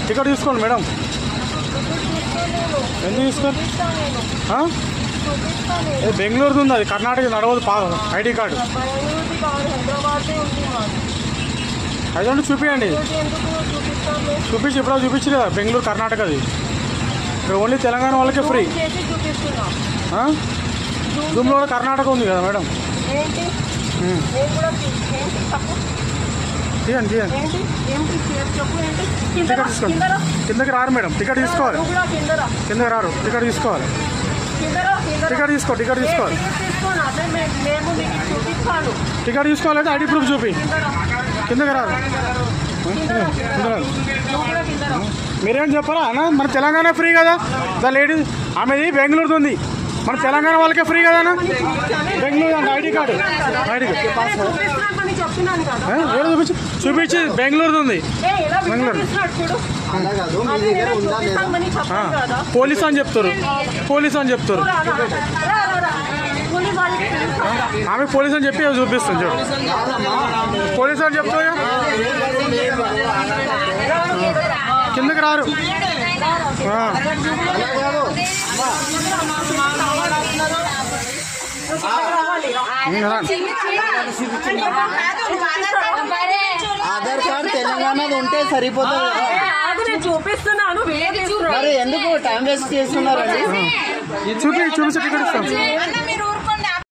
Ticket తీసుకోండి madam. ఎందుకు తీసుకోండి? బెంగళూరుది ఉంది, అది కర్ణాటక నడవదు. ఐడి కార్డు అదంటే చూపించండి. చూపించి ఇప్పుడు చూపించలేదు కదా, బెంగళూరు కర్ణాటకది. ఇక్కడ ఓన్లీ తెలంగాణ వాళ్ళకే ఫ్రీ. జూమ్లో కూడా కర్ణాటక ఉంది కదా మేడం. తీయండి తీయండి. టికెట్ తీసుకోండి. కిందకి రారు మేడం, టికెట్ తీసుకోవాలి. కిందకి రారు, టికెట్ తీసుకోవాలి. టికెట్ తీసుకోవాలి. టికెట్ తీసుకోవాలి. అయితే ఐడి ప్రూఫ్ చూపి. కిందకి రారు. మీరేం చెప్పరా అన్న? మన తెలంగాణ ఫ్రీ కదా. ద లేడీ ఆమెది బెంగళూరుది ఉంది, మన తెలంగాణ వాళ్ళకే ఫ్రీ కదా అన్న. బెంగళూరు అంటే ఐడి కార్డు చూపించి బెంగళూరుది ఉంది. బెంగళూరు పోలీస్ అని చెప్తారు. ఆమె పోలీస్ అని చెప్పి చూపిస్తాను చూడు. పోలీస్ అని చెప్తారు. కిందకి రారు. ఆధార్ కార్డు తెలంగాణది ఉంటే సరిపోతుంది. చూపిస్తున్నాను. మరి ఎందుకు టైం వేస్ట్ చేస్తున్నారండి? చూపించి టికెట్ ఇస్తాం.